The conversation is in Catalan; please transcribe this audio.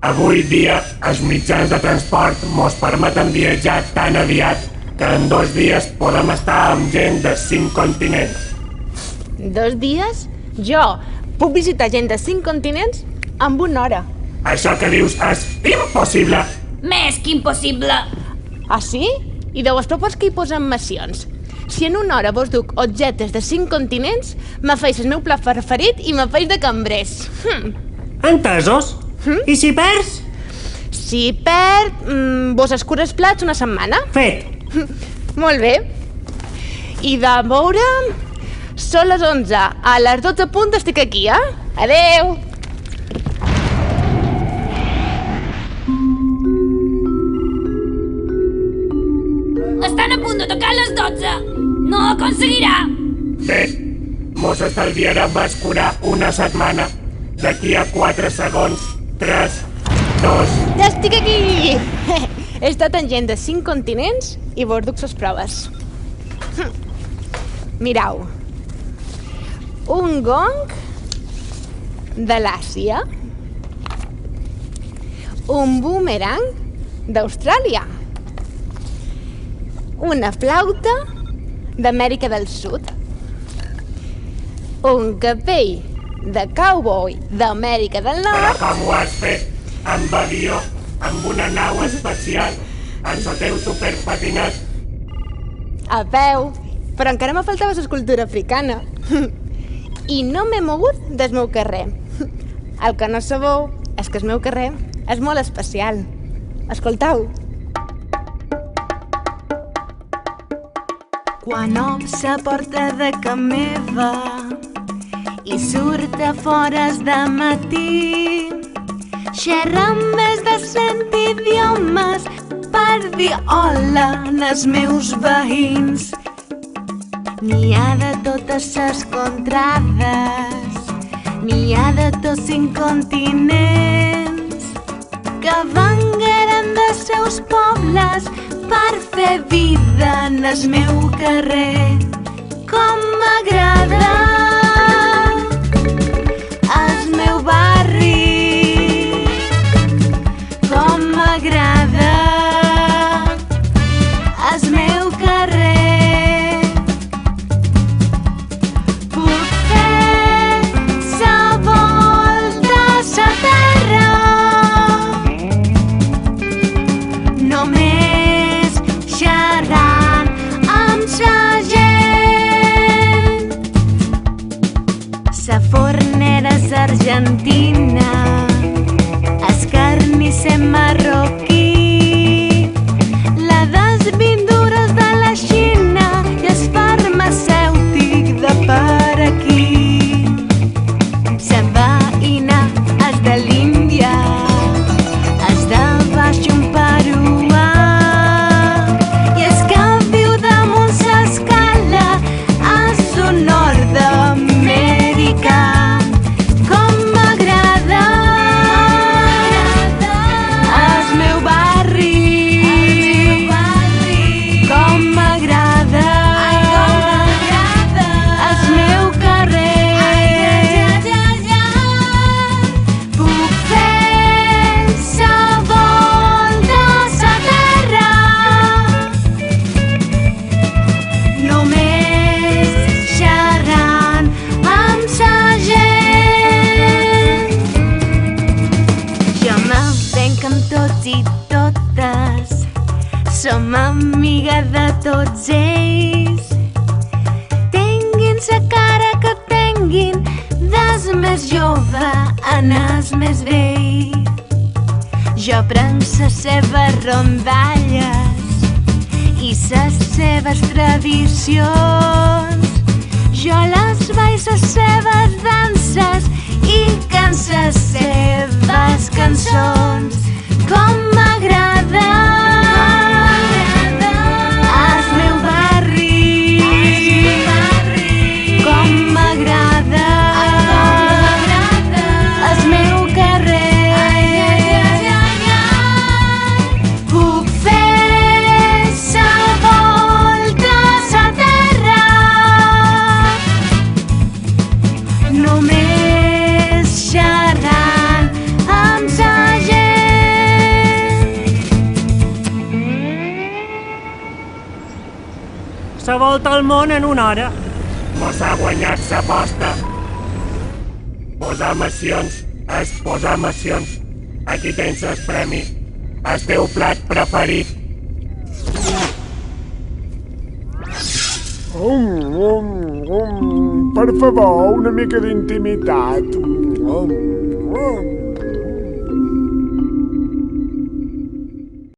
Avui dia, els mitjans de transport mos permeten viatjar tan aviat que en 2 dies podem estar amb gent de 5 continents. 2 dies? Jo puc visitar gent de 5 continents en 1 hora. Això que dius és impossible! Més que impossible! Ah, sí? I deu després que hi posen missions. Si en 1 hora vos duc objectes de 5 continents, me feis el meu plat preferit i me feis de cambrers. Entesos? I si perds? Si perd, vos escuro els plats una setmana. Fet. Molt bé. I de veure... Són les 11. A les 12 punt estic aquí, Adeu! Estan a punt de tocar les 12! No ho aconseguirà! Bé, mos estalviarà bascurar una setmana. D'aquí a 4 segons. 3, 2... Ja estic aquí! He estat en gent de 5 continents i vos duc les proves. Mirau. Un gong de l'Àsia. Un boomerang d'Austràlia. Una flauta d'Amèrica del Sud. Un capell de cowboy d'Amèrica del Però Nord. com ho has fet? Amb avió, amb una nau espacial, en el teu superpatinat. A peu, però encara me faltava l'escultura africana. I no m'he mogut del meu carrer. El que no sabeu és que el meu carrer és molt especial. Escoltau. Quan obs la porta de ca meva i surt a fores de matí, xerra més de 100 idiomes per dir hola als meus veïns. N'hi ha de totes ses contrades, n'hi ha de tots 5 continents, que vengueren de seus pobles per fer vida en el meu carrer. Com m'agrada el meu barri, com m'agrada el meu carrer. Puc fer la volta a la terra només xerrant amb la gent. La fornera és argentina, el carnisser marroquí, la desvindures de la Xina i el farmacèutic de per aquí. La veïna és de l'Índia, és de baix un peruà, i és que viu damunt l'escala és un nord-americà. Com m'agrada el meu barri, com m'agrada el meu carrer. Puc fer la volta a la terra només xerrant amb la gent. Jo m'avenc amb tots i totes, som amiga de tots ells. Tinguin la cara que tinguin, des més jove en el més vell. Jo prenc les seves rondalles i les seves tradicions. Jo les veig les seves danses i can les seves cançons. Com m'agrada el meu barri, com m'agrada el meu carrer. Puc fer la volta a la terra només xerrant amb la gent. la volta al món en una hora. Mos ha guanyat l'aposta. Posamacions és posamacions. Aquí tens el premi. El teu plat preferit. Per favor, una mica d'intimitat.